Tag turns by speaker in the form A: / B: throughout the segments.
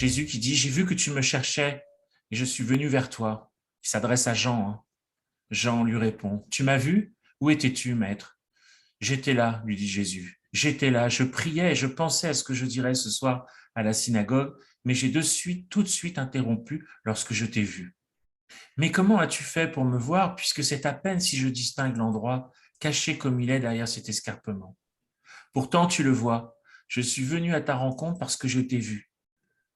A: Jésus qui dit, j'ai vu que tu me cherchais et je suis venu vers toi. Il s'adresse à Jean, hein. Jean lui répond, tu m'as vu? Où étais-tu, maître? J'étais là, lui dit Jésus. J'étais là, je priais et je pensais à ce que je dirais ce soir à la synagogue, mais j'ai tout de suite interrompu lorsque je t'ai vu. Mais comment as-tu fait pour me voir, puisque c'est à peine si je distingue l'endroit, caché comme il est derrière cet escarpement. Pourtant, tu le vois, je suis venu à ta rencontre parce que je t'ai vu.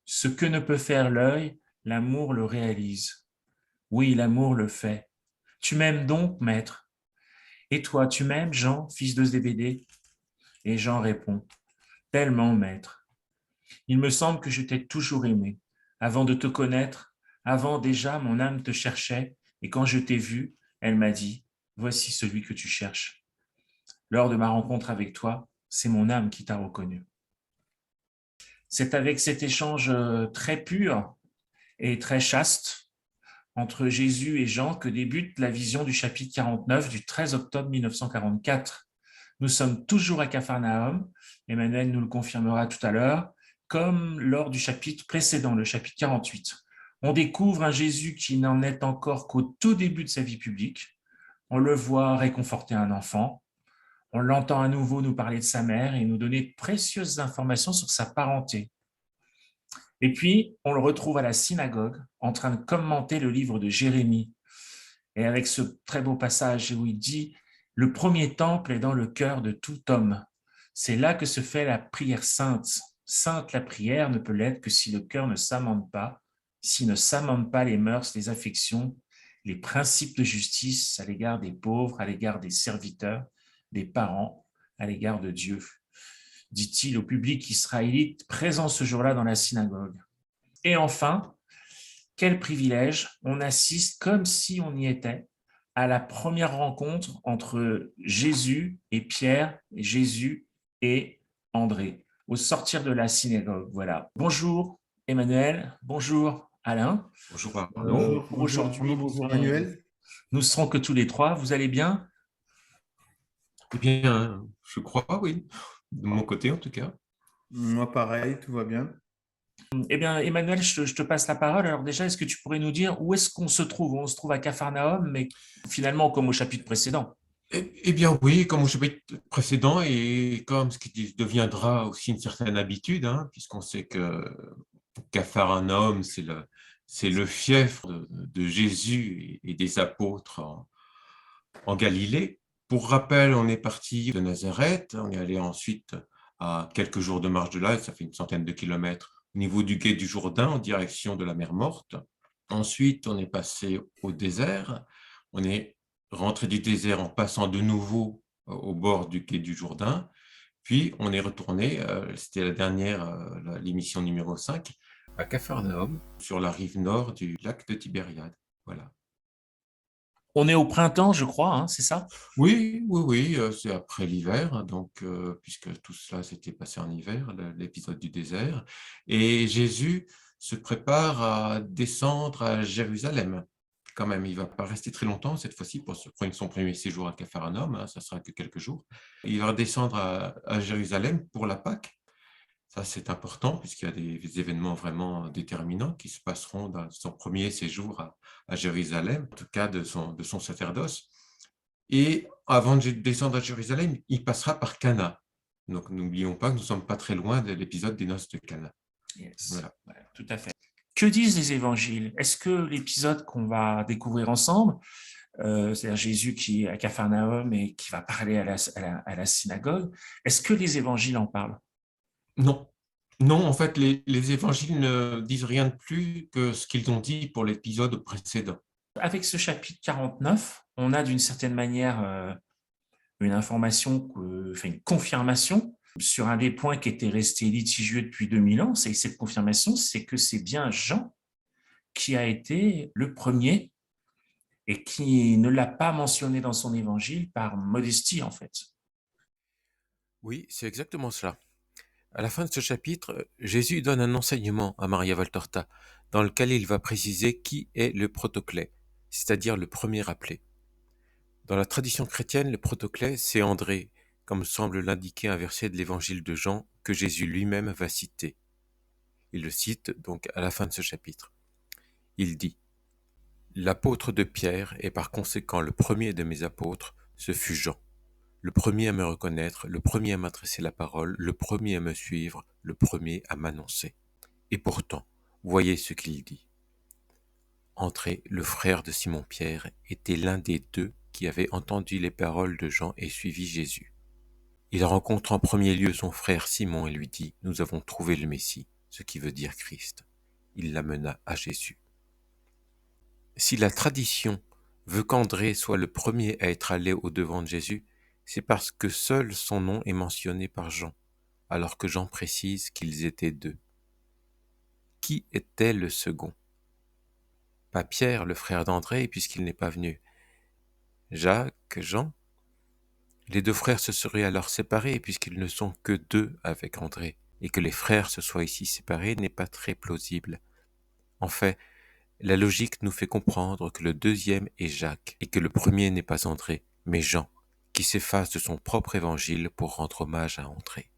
A: Ce que ne peut faire l'œil, l'amour le réalise. Oui, l'amour le fait. Tu m'aimes donc, maître. Et toi, tu m'aimes, Jean, fils de Zébédée? Et Jean répond, tellement, maître. Il me semble que je t'ai toujours aimé. Avant de te connaître, avant déjà, mon âme te cherchait, et quand je t'ai vu, elle m'a dit, voici celui que tu cherches. Lors de ma rencontre avec toi, c'est mon âme qui t'a reconnu. C'est avec cet échange très pur et très chaste entre Jésus et Jean que débute la vision du chapitre 49 du 13 octobre 1944. Nous sommes toujours à Capharnaüm, Emmanuel nous le confirmera tout à l'heure, comme lors du chapitre précédent, le chapitre 48. On découvre un Jésus qui n'en est encore qu'au tout début de sa vie publique. On le voit réconforter un enfant. On l'entend à nouveau nous parler de sa mère et nous donner de précieuses informations sur sa parenté. Et puis, on le retrouve à la synagogue en train de commenter le livre de Jérémie. Et avec ce très beau passage où il dit « Le premier temple est dans le cœur de tout homme. C'est là que se fait la prière sainte. Sainte la prière ne peut l'être que si le cœur ne s'amende pas, si ne s'amendent pas les mœurs, les affections, les principes de justice à l'égard des pauvres, à l'égard des serviteurs, des parents, à l'égard de Dieu. » dit-il au public israélite présent ce jour-là dans la synagogue. Et enfin, quel privilège, on assiste comme si on y était à la première rencontre entre Jésus et Pierre, et Jésus et André, au sortir de la synagogue. Voilà. Bonjour Emmanuel, bonjour Alain.
B: Bonjour Arnaud.
A: Pour
C: Bonjour Arnaud,
A: aujourd'hui,
C: bonjour Emmanuel.
A: nous serons que tous les trois. Vous allez bien?
B: Eh bien, je crois, oui. De mon côté, en tout cas.
C: Moi pareil, tout va bien.
A: Eh bien, Emmanuel, je te passe la parole. Alors déjà, est-ce que tu pourrais nous dire où est-ce qu'on se trouve? On se trouve à Capharnaüm, mais finalement comme au chapitre précédent.
B: Eh bien, oui, comme au chapitre précédent, et comme ce qui deviendra aussi une certaine habitude, hein, puisqu'on sait que Capharnaüm, c'est le fief de Jésus et des apôtres en Galilée. Pour rappel, on est parti de Nazareth, on est allé ensuite à quelques jours de marche de là, ça fait une centaine de kilomètres, au niveau du quai du Jourdain, en direction de la mer Morte. Ensuite, on est passé au désert. On est rentré du désert en passant de nouveau au bord du quai du Jourdain. Puis, on est retourné, c'était la dernière, l'émission numéro 5, à Capharnaüm, sur la rive nord du lac de Tibériade. Voilà.
A: On est au printemps, je crois, hein, c'est ça?
B: Oui, oui, oui, c'est après l'hiver, hein, donc, puisque tout cela s'était passé en hiver, l'épisode du désert. Et Jésus se prépare à descendre à Jérusalem. Quand même, il ne va pas rester très longtemps cette fois-ci pour son premier séjour à Capharnaüm, hein, ça sera que quelques jours. Il va descendre à Jérusalem pour la Pâque. Ça, c'est important puisqu'il y a des événements vraiment déterminants qui se passeront dans son premier séjour à Jérusalem, en tout cas de son sacerdoce. Et avant de descendre à Jérusalem, il passera par Cana. Donc, n'oublions pas que nous ne sommes pas très loin de l'épisode des noces de Cana.
A: Yes,
B: Voilà.
A: ouais, tout à fait. Que disent les évangiles? Est-ce que l'épisode qu'on va découvrir ensemble, c'est-à-dire Jésus qui est à Capharnaüm et qui va parler à la synagogue, est-ce que les évangiles en parlent?
B: Non. Non, en fait, les évangiles ne disent rien de plus que ce qu'ils ont dit pour l'épisode précédent.
A: Avec ce chapitre 49, on a d'une certaine manière une information, enfin une confirmation sur un des points qui était resté litigieux depuis 2000 ans. C'est cette confirmation, c'est que c'est bien Jean qui a été le premier et qui ne l'a pas mentionné dans son évangile par modestie, en fait.
D: Oui, c'est exactement cela. À la fin de ce chapitre, Jésus donne un enseignement à Maria Valtorta, dans lequel il va préciser qui est le protoclé, c'est-à-dire le premier appelé. Dans la tradition chrétienne, le protoclé, c'est André, comme semble l'indiquer un verset de l'évangile de Jean que Jésus lui-même va citer. Il le cite donc à la fin de ce chapitre. Il dit « L'apôtre de Pierre et par conséquent le premier de mes apôtres, ce fut Jean. Le premier à me reconnaître, le premier à m'adresser la parole, le premier à me suivre, le premier à m'annoncer. Et pourtant, voyez ce qu'il dit. André, le frère de Simon-Pierre, était l'un des deux qui avait entendu les paroles de Jean et suivi Jésus. Il rencontre en premier lieu son frère Simon et lui dit « Nous avons trouvé le Messie », ce qui veut dire Christ. Il l'amena à Jésus. Si la tradition veut qu'André soit le premier à être allé au-devant de Jésus, c'est parce que seul son nom est mentionné par Jean, alors que Jean précise qu'ils étaient deux. Qui était le second? Pas Pierre, le frère d'André, puisqu'il n'est pas venu. Jacques, Jean? Les deux frères se seraient alors séparés, puisqu'ils ne sont que deux avec André, et que les frères se soient ici séparés n'est pas très plausible. En fait, la logique nous fait comprendre que le deuxième est Jacques, et que le premier n'est pas André, mais Jean, qui s'efface de son propre évangile pour rendre hommage à André.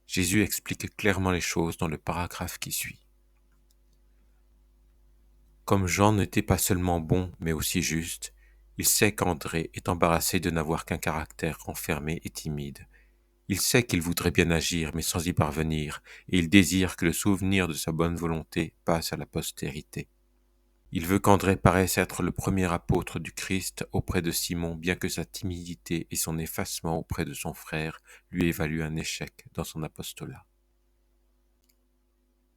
D: Jésus explique clairement les choses dans le paragraphe qui suit. Comme Jean n'était pas seulement bon, mais aussi juste, il sait qu'André est embarrassé de n'avoir qu'un caractère renfermé et timide. Il sait qu'il voudrait bien agir, mais sans y parvenir, et il désire que le souvenir de sa bonne volonté passe à la postérité. Il veut qu'André paraisse être le premier apôtre du Christ auprès de Simon, bien que sa timidité et son effacement auprès de son frère lui aient valu un échec dans son apostolat.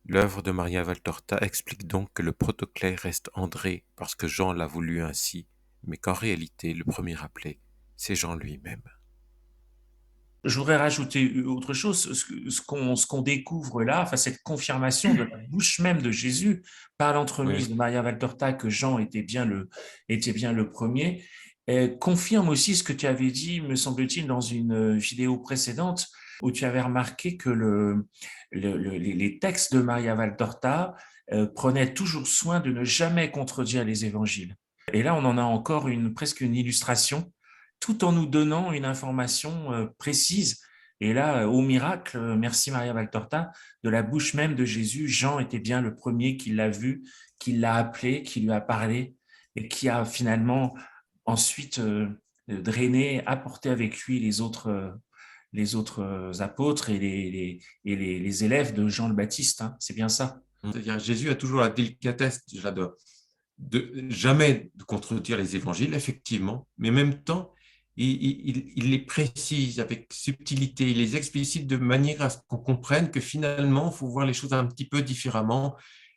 D: L'œuvre de Maria Valtorta explique donc que le protoclé reste André parce que Jean l'a voulu ainsi, mais qu'en réalité, le premier appelé, c'est Jean lui-même.
A: Je voudrais rajouter autre chose, ce qu'on découvre là, enfin cette confirmation de la bouche même de Jésus par l'entremise de Maria Valtorta que Jean était bien le premier, confirme aussi ce que tu avais dit, me semble-t-il, dans une vidéo précédente, où tu avais remarqué que les textes de Maria Valtorta prenaient toujours soin de ne jamais contredire les évangiles. Et là, on en a encore presque une illustration, tout en nous donnant une information précise. Et là, au miracle, merci Maria Valtorta, de la bouche même de Jésus, Jean était bien le premier qui l'a vu, qui l'a appelé, qui lui a parlé, et qui a finalement ensuite drainé, apporté avec lui les autres apôtres et les élèves de Jean le Baptiste. Hein. C'est bien ça.
B: C'est-à-dire, Jésus a toujours la délicatesse déjà de jamais de contredire les évangiles, effectivement, mais en même temps, il les précise avec subtilité, il les explicite de manière à ce qu'on comprenne que finalement, il faut voir les choses un petit peu différemment.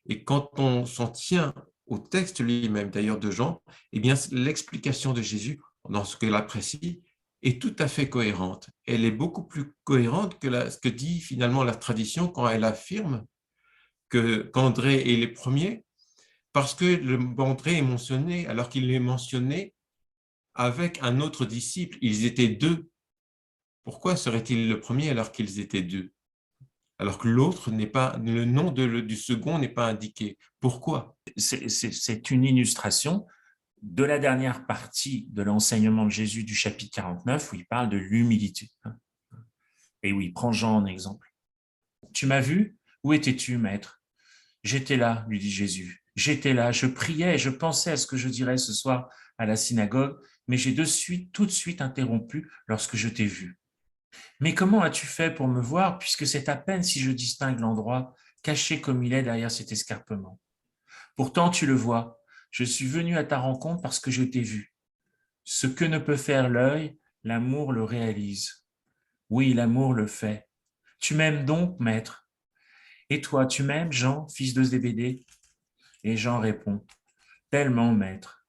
B: Et quand on s'en tient au texte lui-même, d'ailleurs de Jean, eh bien, l'explication de Jésus, dans ce qu'elle apprécie, est tout à fait cohérente. Elle est beaucoup plus cohérente que ce que dit finalement la tradition quand elle affirme qu'André est le premier, parce que André est mentionné alors qu'il est mentionné avec un autre disciple. Ils étaient deux. Pourquoi serait-il le premier alors qu'ils étaient deux? Alors que l'autre n'est pas, le nom du second n'est pas indiqué. Pourquoi?
A: C'est une illustration de la dernière partie de l'enseignement de Jésus du chapitre 49 où il parle de l'humilité. Et où il prend Jean en exemple. Tu m'as vu? Où étais-tu, maître? J'étais là, lui dit Jésus. J'étais là, je priais et je pensais à ce que je dirais ce soir à la synagogue, mais j'ai tout de suite interrompu lorsque je t'ai vu. Mais comment as-tu fait pour me voir, puisque c'est à peine si je distingue l'endroit, caché comme il est derrière cet escarpement. Pourtant, tu le vois, je suis venu à ta rencontre parce que je t'ai vu. Ce que ne peut faire l'œil, l'amour le réalise. Oui, l'amour le fait. Tu m'aimes donc, maître? Et toi, tu m'aimes, Jean, fils de Zébédée? Et Jean répond, tellement, maître.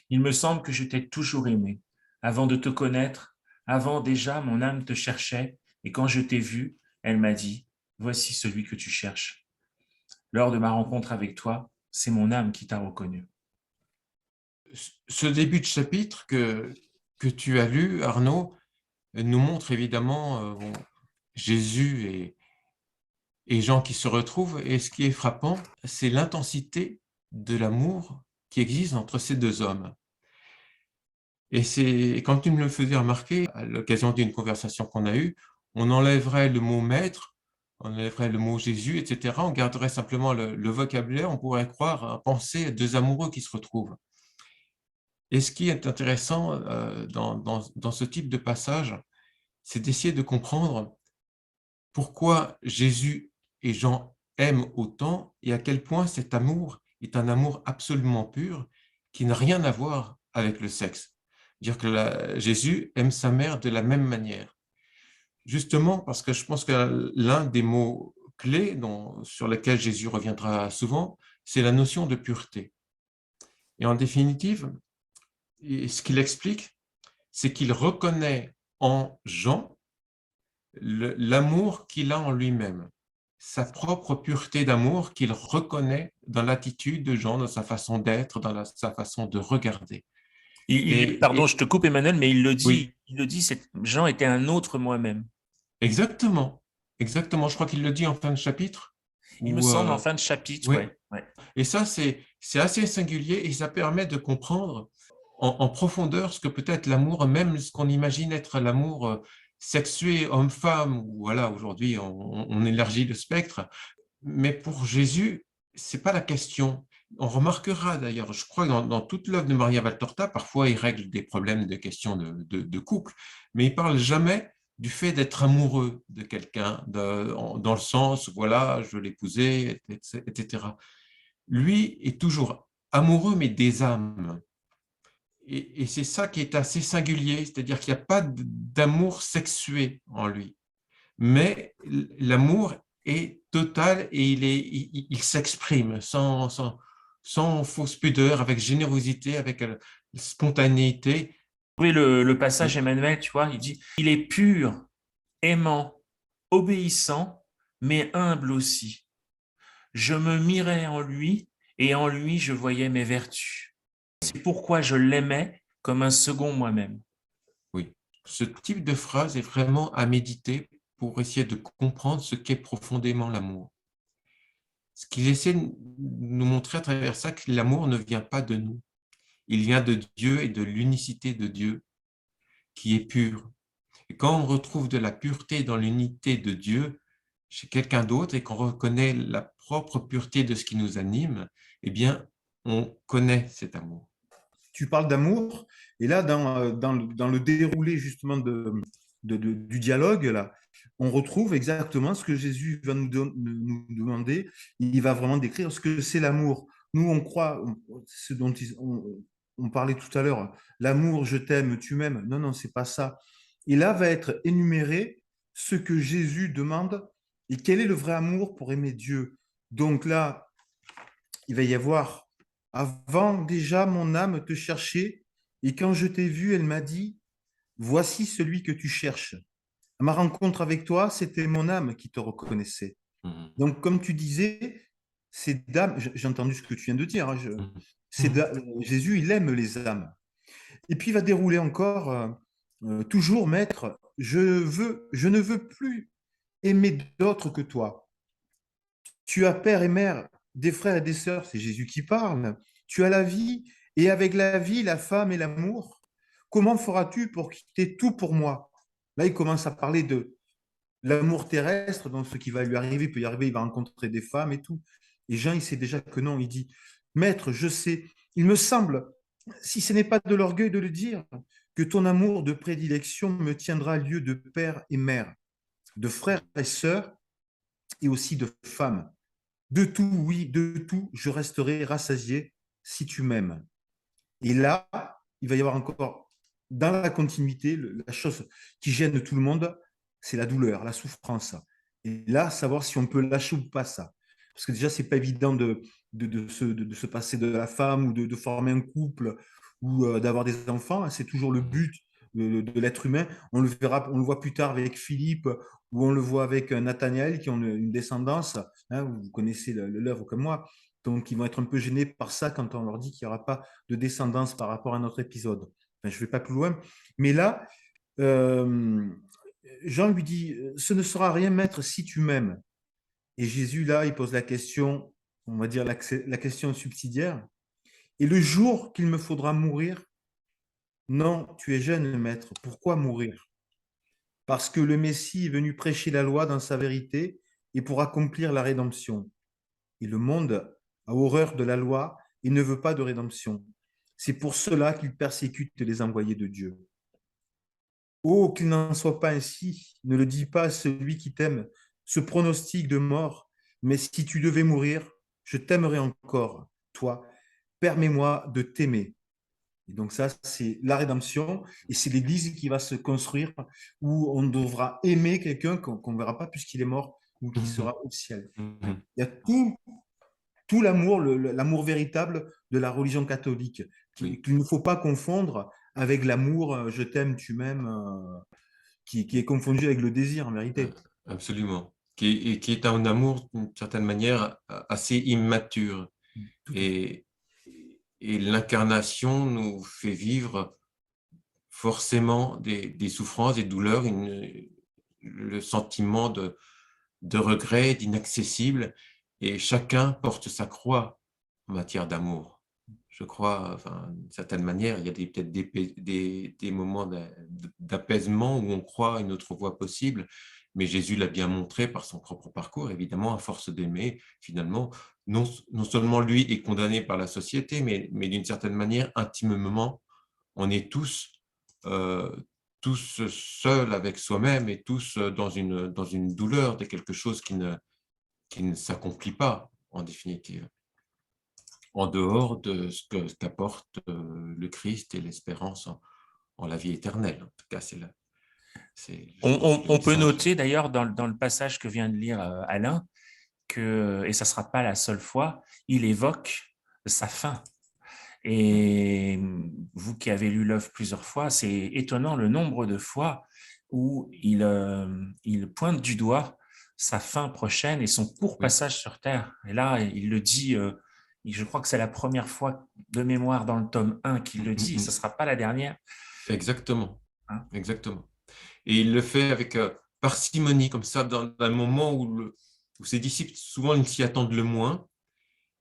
A: Il me semble que je t'ai toujours aimé. Avant de te connaître, avant déjà, mon âme te cherchait, et quand je t'ai vu, elle m'a dit, voici celui que tu cherches. Lors de ma rencontre avec toi, c'est mon âme qui t'a reconnu.
B: Ce début de chapitre que tu as lu, Arnaud, nous montre évidemment Jésus et Jean qui se retrouvent. Et ce qui est frappant, c'est l'intensité de l'amour qui existe entre ces deux hommes. Et quand tu me le faisais remarquer, à l'occasion d'une conversation qu'on a eue, on enlèverait le mot maître, on enlèverait le mot Jésus, etc. On garderait simplement le vocabulaire, on pourrait croire, penser à deux amoureux qui se retrouvent. Et ce qui est intéressant dans ce type de passage, c'est d'essayer de comprendre pourquoi Jésus et Jean aiment autant et à quel point cet amour est un amour absolument pur qui n'a rien à voir avec le sexe. Dire que Jésus aime sa mère de la même manière. Justement parce que je pense que l'un des mots clés sur lesquels Jésus reviendra souvent, c'est la notion de pureté. Et en définitive, ce qu'il explique, c'est qu'il reconnaît en Jean l'amour qu'il a en lui-même, sa propre pureté d'amour qu'il reconnaît dans l'attitude de Jean, dans sa façon d'être, dans sa façon de regarder.
A: Pardon, je te coupe, Emmanuel, mais
B: Oui,
A: il le dit, Jean était un autre moi-même.
B: exactement, exactement. Je crois qu'il le dit en fin de chapitre.
A: Il me semble en fin de chapitre,
B: oui.
A: ouais.
B: Et ça, c'est assez singulier et ça permet de comprendre en profondeur ce que peut être l'amour, même ce qu'on imagine être l'amour sexué homme-femme, ou voilà, aujourd'hui on élargit le spectre. Mais pour Jésus, c'est pas la question. On remarquera d'ailleurs, je crois que dans toute l'œuvre de Maria Valtorta, parfois il règle des problèmes de questions de couple, mais il parle jamais du fait d'être amoureux de quelqu'un, dans le sens, voilà, je veux l'épouser, etc. Lui est toujours amoureux, mais des âmes. Et c'est ça qui est assez singulier, c'est-à-dire qu'il n'y a pas d'amour sexué en lui, mais l'amour est total et il s'exprime sans fausse pudeur, avec générosité, avec spontanéité.
A: Oui, le passage, Emmanuel, tu vois, il dit, il est pur, aimant, obéissant, mais humble aussi. Je me mirais en lui et en lui je voyais mes vertus. C'est pourquoi je l'aimais comme un second moi-même.
B: Oui, ce type de phrase est vraiment à méditer pour essayer de comprendre ce qu'est profondément l'amour. Ce qu'il essaie de nous montrer à travers ça, que l'amour ne vient pas de nous. Il vient de Dieu et de l'unicité de Dieu qui est pure. Et quand on retrouve de la pureté dans l'unité de Dieu chez quelqu'un d'autre et qu'on reconnaît la propre pureté de ce qui nous anime, eh bien, on connaît cet amour.
C: Tu parles d'amour, et là, dans le déroulé justement du dialogue, là, on retrouve exactement ce que Jésus va nous demander. Il va vraiment décrire ce que c'est l'amour. Nous, on croit, ce dont on parlait tout à l'heure, l'amour, je t'aime, tu m'aimes. Non, non, c'est pas ça. Et là va être énuméré ce que Jésus demande et quel est le vrai amour pour aimer Dieu. Donc là, il va y avoir avant déjà mon âme te cherchait, et quand je t'ai vu, elle m'a dit, voici celui que tu cherches. À ma rencontre avec toi, c'était mon âme qui te reconnaissait.
B: Mhm.
C: Donc, comme tu disais, ces dames, j'ai entendu ce que tu viens de dire, hein, Jésus, il aime les âmes. Et puis, il va dérouler encore, toujours, maître, je ne veux plus aimer d'autres que toi. Tu as père et mère, des frères et des sœurs, c'est Jésus qui parle. Tu as la vie, et avec la vie, la femme et l'amour. Comment feras-tu pour quitter tout pour moi? Là, il commence à parler de l'amour terrestre, donc ce qui va lui arriver, il peut y arriver, il va rencontrer des femmes et tout. Et Jean, il sait déjà que non, il dit, Maître, je sais, il me semble, si ce n'est pas de l'orgueil de le dire, que ton amour de prédilection me tiendra lieu de père et mère, de frères et sœurs, et aussi de femmes. De tout, oui, de tout, je resterai rassasié si tu m'aimes. Et là, il va y avoir encore, dans la continuité, la chose qui gêne tout le monde, c'est la douleur, la souffrance. Et là, savoir si on peut lâcher ou pas ça. Parce que déjà, c'est pas évident de se passer de la femme ou de former un couple ou d'avoir des enfants. C'est toujours le but de l'être humain. On le verra, on le voit plus tard avec Philippe ou on le voit avec Nathanaël qui ont une descendance. Hein, vous connaissez l'œuvre comme moi. Donc, ils vont être un peu gênés par ça quand on leur dit qu'il n'y aura pas de descendance par rapport à notre épisode. Enfin, je ne vais pas plus loin. Mais là, euh, Jean lui dit, ce ne sera rien, maître, si tu m'aimes. Et Jésus, là, il pose la question, on va dire la question subsidiaire. Et le jour qu'il me faudra mourir, non, tu es jeune, maître, pourquoi mourir? Parce que le Messie est venu prêcher la loi dans sa vérité et pour accomplir la rédemption. Et le monde a horreur de la loi et ne veut pas de rédemption. C'est pour cela qu'il persécute les envoyés de Dieu. Oh, qu'il n'en soit pas ainsi, ne le dis pas à celui qui t'aime, ce pronostic de mort, mais si tu devais mourir, je t'aimerais encore, toi, permets-moi de t'aimer. Et donc ça, c'est la rédemption, et c'est l'Église qui va se construire, où on devra aimer quelqu'un qu'on ne verra pas puisqu'il est mort ou qui sera au ciel. Il y a tout l'amour, l'amour véritable de la religion catholique,
B: Oui,
C: qu'il ne faut pas confondre avec l'amour je t'aime, tu m'aimes, qui est confondu avec le désir en vérité.
B: absolument. Qui est un amour, d'une certaine manière, assez immature.
C: Tout à fait.
B: Et, et l'incarnation nous fait vivre forcément des souffrances, des douleurs, le sentiment de regret, d'inaccessible. Et chacun porte sa croix en matière d'amour. Je crois, enfin, d'une certaine manière, il y a peut-être des moments d'apaisement où on croit à une autre voie possible, mais Jésus l'a bien montré par son propre parcours, évidemment, à force d'aimer, finalement, non seulement lui est condamné par la société, mais d'une certaine manière, intimement, on est euh, tous seuls avec soi-même et tous dans une douleur de quelque chose qui ne s'accomplit pas, en définitive, en dehors de qu'apporte le Christ et l'espérance en la vie éternelle. En tout cas, je pense, le
A: On peut
B: message.
A: noter d'ailleurs dans le passage que vient de lire Alain, et ça ne sera pas la seule fois, il évoque sa fin. Et vous qui avez lu l'œuvre plusieurs fois, c'est étonnant le nombre de fois où il pointe du doigt sa fin prochaine et son court
B: Oui,
A: passage sur Terre. Et là, il le dit, je crois que c'est la première fois de mémoire dans le tome 1 qu'il le dit, et ce ne sera pas la dernière.
B: exactement.
A: Hein.
B: Exactement. Et il le fait avec parcimonie, comme ça, dans un moment où ses disciples, souvent, ils s'y attendent le moins.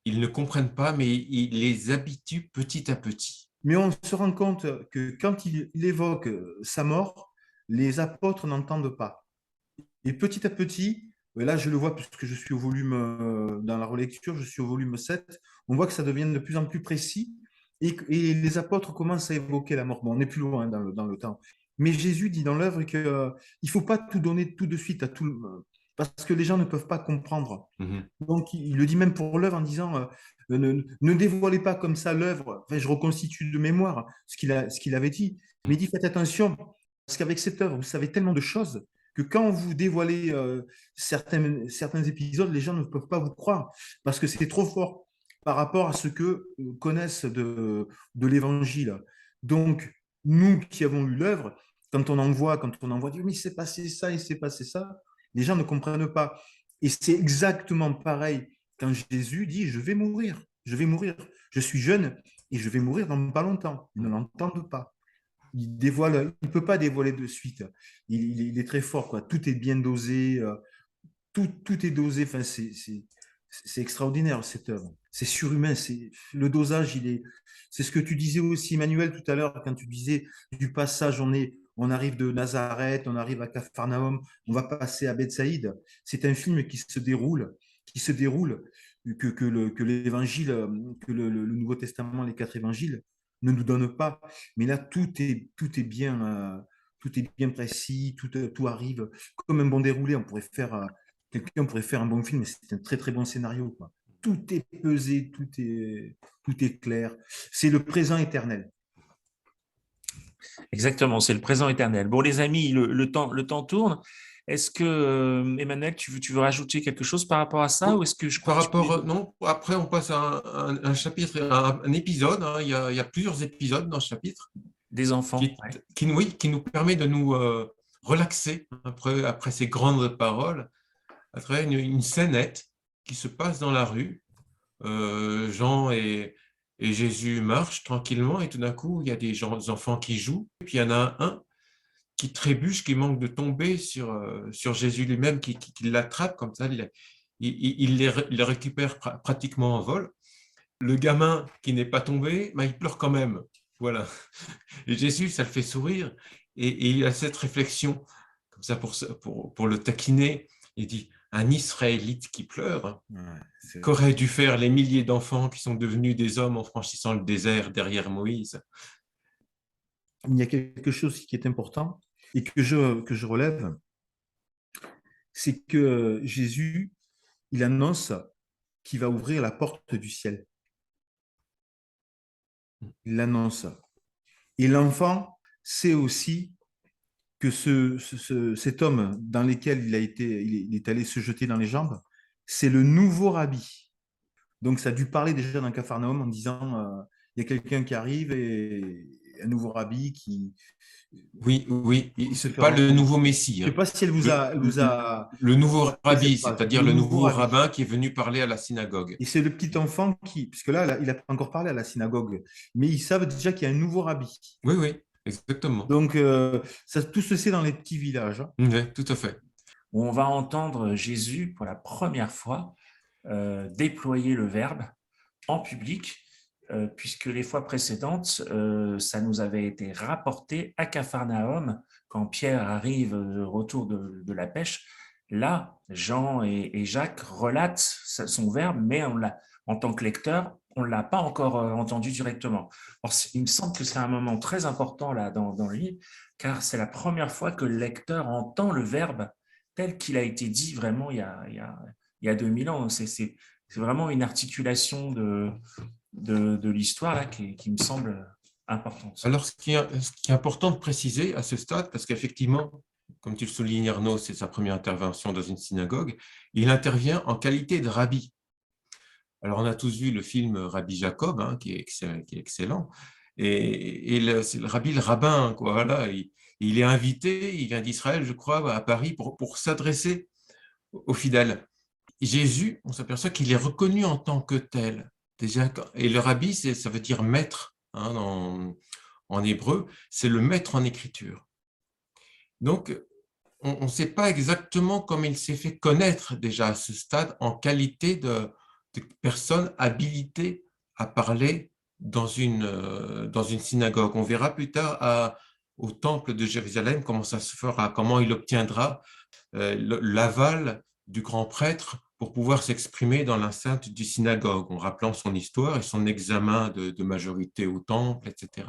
B: Ils ne comprennent pas, mais il les habitue petit à petit.
C: Mais on se rend compte que quand il évoque sa mort, les apôtres n'entendent pas. Et petit à petit, là je le vois puisque je suis au volume, dans la relecture, je suis au volume 7, on voit que ça devient de plus en plus précis et les apôtres commencent à évoquer la mort. Bon, on est plus loin dans le temps. Mais Jésus dit dans l'œuvre qu'il ne faut pas tout donner tout de suite à tout parce que les gens ne peuvent pas comprendre.
B: Mhm.
C: Donc il le dit même pour l'œuvre en disant ne dévoilez pas comme ça l'œuvre. Enfin, je reconstitue de mémoire ce qu'il avait dit. Mais il dit faites attention parce qu'avec cette œuvre, vous savez tellement de choses que quand vous dévoilez certains épisodes, les gens ne peuvent pas vous croire parce que c'est trop fort par rapport à ce que connaissent de l'évangile. Donc, nous qui avons lu l'œuvre, quand on envoie, mais il s'est passé ça, il s'est passé ça, les gens ne comprennent pas. Et c'est exactement pareil quand Jésus dit, je vais mourir, je suis jeune et je vais mourir dans pas longtemps. Ils ne l'entendent pas. Il peut pas dévoiler de suite. Il est très fort, quoi. Tout est bien dosé, tout est dosé. Enfin, c'est extraordinaire cette œuvre. C'est surhumain. Le dosage, c'est ce que tu disais aussi, Emmanuel, tout à l'heure, quand tu disais du passage, on arrive de Nazareth, on arrive à Capharnaüm, on va passer à Bethsaïde. C'est un film qui se déroule, que l'évangile, que le Nouveau Testament, les 4 évangiles ne nous donnent pas. Mais là, tout est bien précis, tout arrive comme un bon déroulé. Quelqu'un pourrait faire un bon film, mais c'est un très très bon scénario, quoi. Tout est pesé, tout est clair. C'est le présent éternel.
A: Exactement, c'est le présent éternel. Bon, les amis, le temps tourne. Est-ce que, Emmanuel, tu veux rajouter quelque chose par rapport à ça ou est-ce que je crois
B: Par
A: que tu peux...
B: rapport, non, après on passe à un chapitre, un épisode, hein. Il y a plusieurs épisodes dans ce chapitre
A: Des enfants, ouais.
B: oui, qui nous permet de nous relaxer après ces grandes paroles, à travers une scénette qui se passe dans la rue. Jean et Jésus marchent tranquillement et tout d'un coup, il y a des enfants qui jouent. Et puis il y en a un qui trébuche, qui manque de tomber sur Jésus lui-même, qui l'attrape comme ça, il les récupère pratiquement en vol. Le gamin qui n'est pas tombé, ben, il pleure quand même. Voilà. Et Jésus, ça le fait sourire et il a cette réflexion comme ça pour le taquiner. Il dit, un Israélite qui pleure,
C: Ouais,
B: qu'auraient dû faire les milliers d'enfants qui sont devenus des hommes en franchissant le désert derrière Moïse.
C: il y a quelque chose qui est important et que je relève, c'est que Jésus, il annonce qu'il va ouvrir la porte du ciel. Il l'annonce. Et l'enfant sait aussi que cet homme dans lequel il est allé se jeter dans les jambes, c'est le nouveau rabbi. Donc, ça a dû parler déjà dans Capharnaüm en disant il y a quelqu'un qui arrive et un nouveau rabbi qui
B: Oui,
C: se
B: c'est
C: fait
B: pas le
C: rencontrer.
B: nouveau Messie,
C: Je ne sais
B: hein.
C: pas si elle vous a
B: Le nouveau
C: marqué
B: rabbi,
C: cette phrase.
B: c'est-à-dire
C: Le
B: le
C: nouveau
B: nouveau
C: rabbi.
B: rabbin qui est venu parler à la synagogue.
C: Et c'est le petit enfant qui, puisque là, il n'a pas encore parlé à la synagogue, mais ils savent déjà qu'il y a un nouveau rabbi.
B: Oui, exactement.
C: Donc, tout se sait dans les petits villages.
B: Oui, tout à fait.
A: Où on va entendre Jésus pour la première fois déployer le Verbe en public, puisque les fois précédentes, ça nous avait été rapporté à Capharnaüm quand Pierre arrive de retour de la pêche. Là, Jean et Jacques relatent son Verbe, mais en tant que lecteur, on ne l'a pas encore entendu directement. Alors, il me semble que c'est un moment très important là dans le livre, car c'est la première fois que le lecteur entend le Verbe tel qu'il a été dit vraiment il y a 2000 ans. C'est vraiment une articulation de l'histoire là qui me semble importante.
B: Alors, ce qui est important de préciser à ce stade, parce qu'effectivement, comme tu le soulignes, Arnaud, c'est sa première intervention dans une synagogue, il intervient en qualité de rabbi. Alors, on a tous vu le film Rabbi Jacob, hein, qui est excellent, et c'est le rabbi, le rabbin, quoi, voilà, il est invité, il vient d'Israël, je crois, à Paris, pour s'adresser aux fidèles. Jésus, on s'aperçoit qu'il est reconnu en tant que tel. Déjà, et le rabbi, ça veut dire maître, hein, en hébreu, c'est le maître en écriture. Donc, on ne sait pas exactement comment il s'est fait connaître déjà à ce stade en qualité de personne habilitée à parler dans une synagogue. On verra plus tard au temple de Jérusalem comment ça se fera, comment il obtiendra l'aval du grand prêtre pour pouvoir s'exprimer dans l'enceinte du synagogue, en rappelant son histoire et son examen de majorité au temple, etc.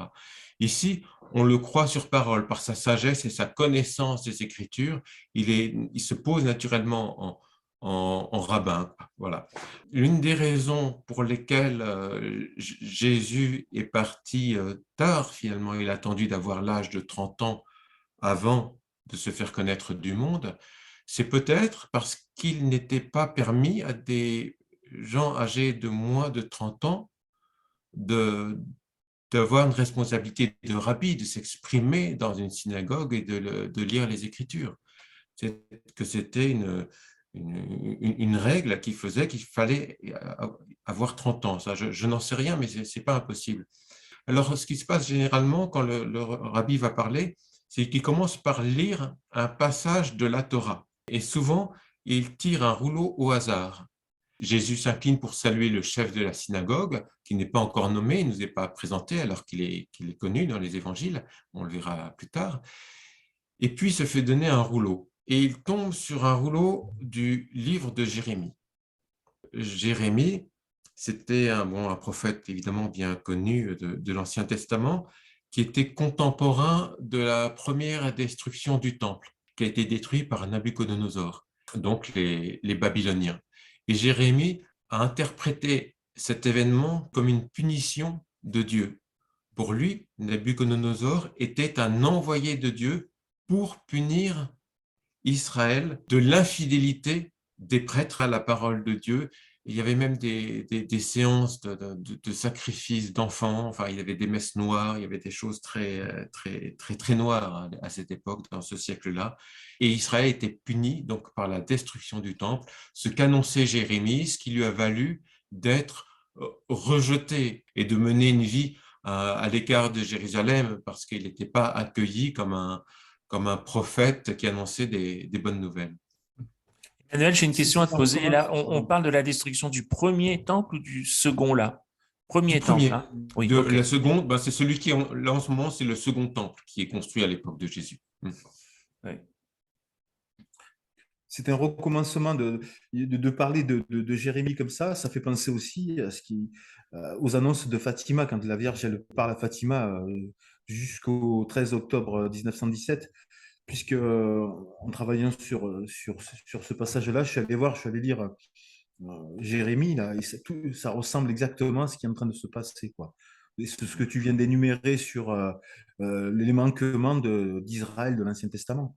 B: Ici, on le croit sur parole, par sa sagesse et sa connaissance des Écritures, il se pose naturellement en rabbin. Voilà. L'une des raisons pour lesquelles Jésus est parti tard, finalement, il a attendu d'avoir l'âge de 30 ans avant de se faire connaître du monde, c'est peut-être parce qu'il n'était pas permis à des gens âgés de moins de 30 ans d'avoir une responsabilité de rabbi, de s'exprimer dans une synagogue et de lire les Écritures. C'était une règle qui faisait qu'il fallait avoir 30 ans. Ça, je n'en sais rien, mais ce n'est pas impossible. Alors, ce qui se passe généralement quand le rabbi va parler, c'est qu'il commence par lire un passage de la Torah. Et souvent, il tire un rouleau au hasard. Jésus s'incline pour saluer le chef de la synagogue, qui n'est pas encore nommé, il ne nous est pas présenté alors qu'il est connu dans les évangiles, on le verra plus tard. Et puis, il se fait donner un rouleau. Et il tombe sur un rouleau du livre de Jérémie. Jérémie, c'était un prophète évidemment bien connu de l'Ancien Testament, qui était contemporain de la première destruction du temple, qui a été détruit par Nabuchodonosor, donc les Babyloniens. Et Jérémie a interprété cet événement comme une punition de Dieu. Pour lui, Nabuchodonosor était un envoyé de Dieu pour punir Israël de l'infidélité des prêtres à la parole de Dieu. Il y avait même des séances de sacrifices d'enfants, enfin, il y avait des messes noires, il y avait des choses très noires à cette époque, dans ce siècle-là. Et Israël était puni donc, par la destruction du temple, ce qu'annonçait Jérémie, ce qui lui a valu d'être rejeté et de mener une vie à l'écart de Jérusalem, parce qu'il n'était pas accueilli comme un prophète qui annonçait des bonnes nouvelles.
A: Emmanuel, j'ai une question à te poser. Là, on parle de la destruction du premier temple ou du second là?
B: Du
A: Premier
B: premier.
A: temple. Hein? Oui,
B: De
A: okay.
B: la seconde, c'est celui qui est là en ce moment, c'est le second temple qui est construit à l'époque de Jésus.
A: Oui.
C: C'est un recommencement de parler de Jérémie comme ça fait penser aussi aux annonces de Fatima, quand la Vierge elle parle à Fatima jusqu'au 13 octobre 1917, puisque en travaillant sur ce passage-là, je suis allé lire Jérémie, là, et ça ressemble exactement à ce qui est en train de se passer, quoi. Et ce que tu viens d'énumérer sur les manquements d'Israël de l'Ancien Testament,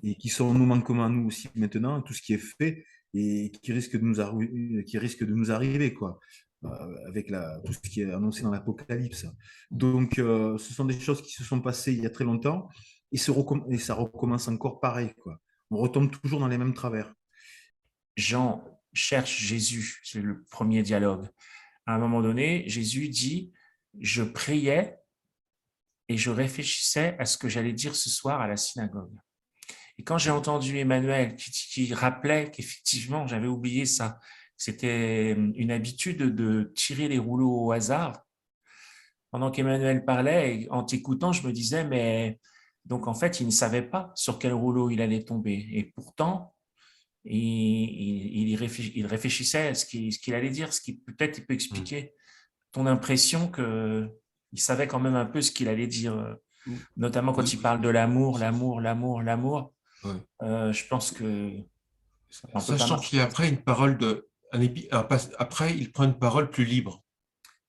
C: et qui sont nos manquements à nous aussi maintenant, tout ce qui est fait et qui risque de nous arriver, quoi, avec tout ce qui est annoncé dans l'Apocalypse. Donc, ce sont des choses qui se sont passées il y a très longtemps, et ça recommence encore pareil, quoi. On retombe toujours dans les mêmes travers.
A: Jean cherche Jésus, c'est le premier dialogue. À un moment donné, Jésus dit, je priais et je réfléchissais à ce que j'allais dire ce soir à la synagogue. Et quand j'ai entendu Emmanuel qui rappelait qu'effectivement, j'avais oublié ça, c'était une habitude de tirer les rouleaux au hasard. Pendant qu'Emmanuel parlait, et en t'écoutant, je me disais, mais donc en fait, il ne savait pas sur quel rouleau il allait tomber. Et pourtant, il réfléchissait à ce qu'il allait dire, ce qui peut-être il peut expliquer ton impression qu'il savait quand même un peu ce qu'il allait dire, notamment quand il parle de l'amour, l'amour, l'amour, l'amour.
B: Ouais.
A: Je pense que ça peut pas
B: Sachant
A: marcher.
B: qu'il y a après une parole après, il prend une parole plus libre,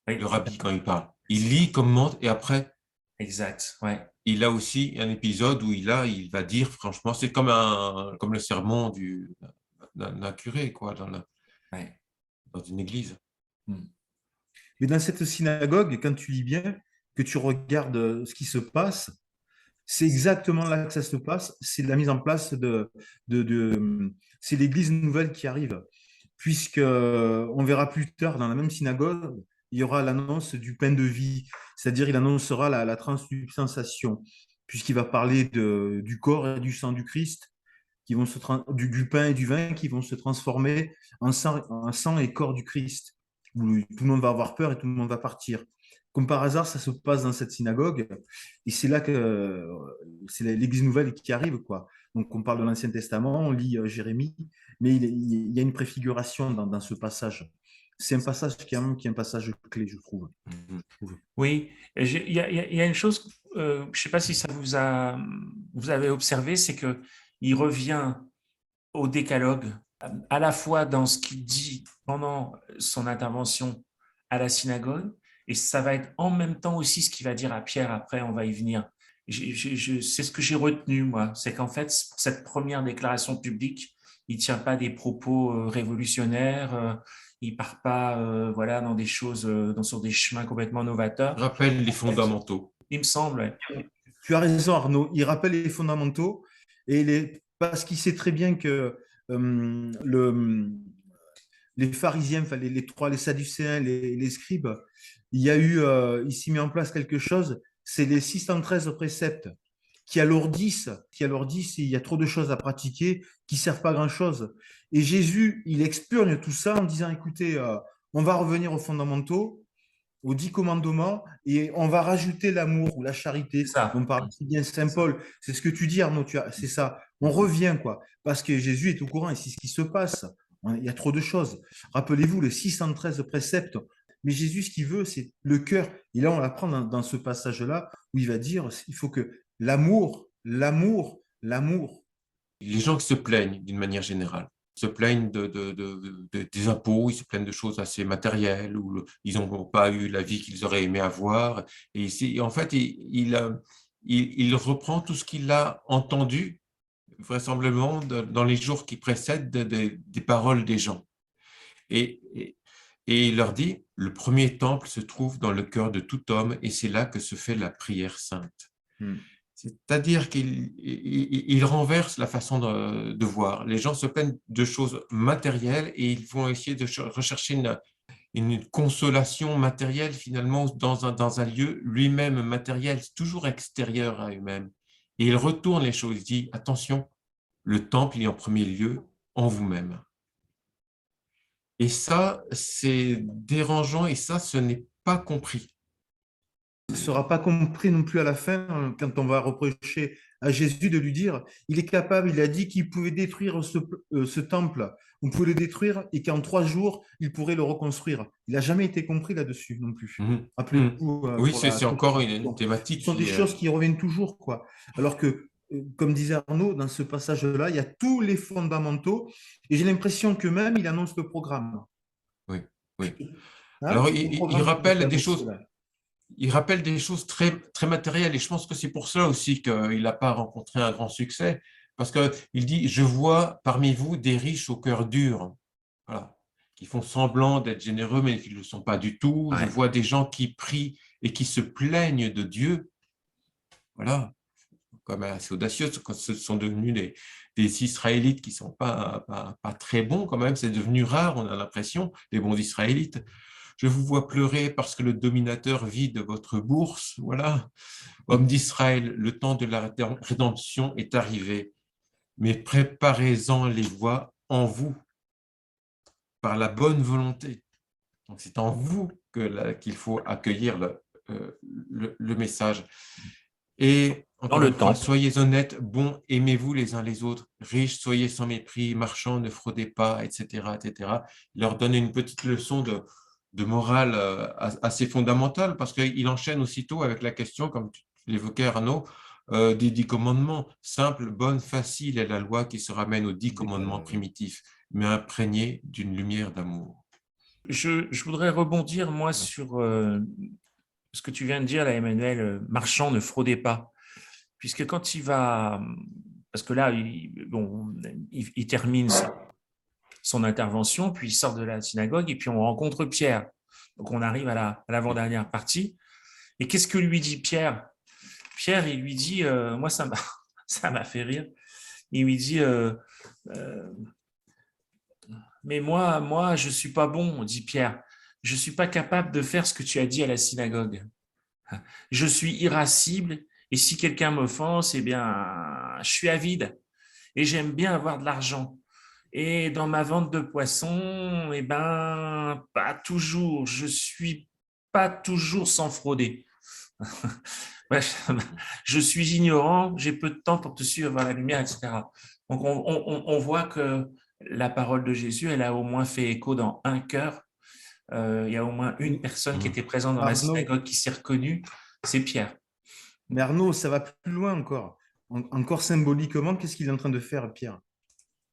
A: Oui,
B: le rabbi, quand il parle. Il lit, commente, et après,
A: exact, ouais.
B: il a aussi un épisode où il va dire, franchement, c'est comme le sermon d'un curé, quoi,
A: Ouais.
B: dans une église.
C: Mais dans cette synagogue, quand tu lis bien, que tu regardes ce qui se passe, c'est exactement là que ça se passe. C'est la mise en place c'est l'Église nouvelle qui arrive, puisque on verra plus tard dans la même synagogue, il y aura l'annonce du pain de vie, c'est-à-dire il annoncera la transubstantiation, puisqu'il va parler du corps et du sang du Christ, du pain et du vin qui vont se transformer en sang et corps du Christ, où tout le monde va avoir peur et tout le monde va partir. Comme par hasard, ça se passe dans cette synagogue, et c'est là que c'est l'Église nouvelle qui arrive, quoi. Donc on parle de l'Ancien Testament, on lit Jérémie, mais il y a une préfiguration dans ce passage. C'est un passage qui est un passage clé, je trouve.
A: Oui, il y a une chose, je ne sais pas si ça vous avez observé, c'est que il revient au décalogue, à la fois dans ce qu'il dit pendant son intervention à la synagogue, et ça va être en même temps aussi ce qu'il va dire à Pierre après, on va y venir. C'est ce que j'ai retenu, moi, c'est qu'en fait, cette première déclaration publique, il ne tient pas des propos révolutionnaires, il ne part pas voilà, dans des choses, sur des chemins complètement novateurs.
B: Rappelle les fondamentaux.
A: Il me semble, ouais.
C: Tu as raison, Arnaud. Il rappelle les fondamentaux parce qu'il sait très bien que les pharisiens, enfin, les sadducéens, les scribes, il s'est mis en place quelque chose, c'est les 613 préceptes qui alourdissent, il y a trop de choses à pratiquer qui ne servent pas à grand-chose. Et Jésus, il expurge tout ça en disant, écoutez, on va revenir aux fondamentaux, aux 10 commandements, et on va rajouter l'amour ou la charité.
A: Ça.
C: On parle si bien Saint Paul, c'est ce que tu dis, Arnaud, c'est ça. On revient, quoi, parce que Jésus est au courant et c'est ce qui se passe. Il y a trop de choses. Rappelez-vous, les 613 préceptes. Mais Jésus, ce qu'il veut, c'est le cœur. Et là, on l'apprend dans ce passage-là, où il va dire, il faut que l'amour.
B: Les gens qui se plaignent d'une manière générale, se plaignent des impôts, ils se plaignent de choses assez matérielles, ou ils n'ont pas eu la vie qu'ils auraient aimé avoir. Et ici, en fait, il reprend tout ce qu'il a entendu, vraisemblablement, dans les jours qui précèdent des paroles des gens. Et il leur dit, le premier temple se trouve dans le cœur de tout homme, et c'est là que se fait la prière sainte. C'est-à-dire qu'il renverse la façon de voir. Les gens se plaignent de choses matérielles et ils vont essayer de rechercher une consolation matérielle finalement dans un lieu lui-même matériel, toujours extérieur à eux-mêmes. Et il retourne les choses, il dit, attention, le temple il est en premier lieu en vous-même. Et ça, c'est dérangeant et ça, ce n'est pas compris.
C: Ne sera pas compris non plus à la fin quand on va reprocher à Jésus de lui dire, il est capable, il a dit qu'il pouvait détruire ce temple, on pouvait le détruire et qu'en 3 jours, il pourrait le reconstruire. Il n'a jamais été compris là-dessus non plus.
B: Mhm. Mhm.
C: Rappelez-vous
B: Oui,
C: pour
B: c'est
C: la
B: encore une
C: crucifixion. Ce
B: thématique
C: sont des
B: qui
C: choses qui reviennent toujours, quoi. Alors que, comme disait Arnaud, dans ce passage-là, il y a tous les fondamentaux et j'ai l'impression que même il annonce le programme.
B: oui, oui.
C: Hein,
B: Alors,
C: le
B: il
C: programme qui va
B: rappelle des
C: s'annoncer
B: choses,
C: là.
B: il rappelle des choses très, très matérielles et je pense que c'est pour cela aussi qu'il n'a pas rencontré un grand succès parce qu'il dit, je vois parmi vous des riches au cœur dur, voilà, qui font semblant d'être généreux mais qui ne le sont pas du tout. Je
A: Ouais.
B: vois des gens qui prient et qui se plaignent de Dieu, voilà, comme assez audacieux, quand ce sont devenus des Israélites qui ne sont pas très bons quand même, c'est devenu rare, on a l'impression, les bons Israélites. Je vous vois pleurer parce que le dominateur vide votre bourse, voilà. Homme d'Israël, le temps de la rédemption est arrivé, mais préparez-en les voies en vous, par la bonne volonté. Donc c'est en vous qu'il faut accueillir le message. Et
A: Dans
B: encore
A: le
B: une fois,
A: temple.
B: soyez honnêtes, bons, aimez-vous les uns les autres, riches, soyez sans mépris, marchands, ne fraudez pas, etc., etc. Il leur donne une petite leçon de morale assez fondamentale parce qu'il enchaîne aussitôt avec la question, comme tu l'évoquais Arnaud, des 10 commandements. Simple, bonne, facile est la loi qui se ramène aux 10 commandements primitifs, mais imprégnée d'une lumière d'amour.
A: Je voudrais rebondir, moi, sur ce que tu viens de dire, là, Emmanuel, Marchand, ne fraudez pas. Puisque quand il va, parce que là, bon, il termine son intervention, puis il sort de la synagogue, et puis on rencontre Pierre. Donc on arrive à l'avant-dernière partie. Et qu'est-ce que lui dit Pierre? Pierre, il lui dit, moi, ça m'a fait rire. Il lui dit, euh, mais moi, je suis pas bon, dit Pierre. Je suis pas capable de faire ce que tu as dit à la synagogue. Je suis irascible et si quelqu'un m'offense, eh bien, je suis avide et j'aime bien avoir de l'argent. Et dans ma vente de poissons, eh ben, pas toujours. Je suis pas toujours sans frauder. Bref, je suis ignorant, j'ai peu de temps pour te suivre vers la lumière, etc. Donc, on voit que la parole de Jésus, elle a au moins fait écho dans un cœur. Il y a au moins une personne qui était présente dans la
C: Arnaud,
A: synagogue qui s'est reconnue, c'est Pierre.
C: mais Arnaud, ça va plus loin encore. Encore symboliquement, qu'est-ce qu'il est en train de faire, Pierre?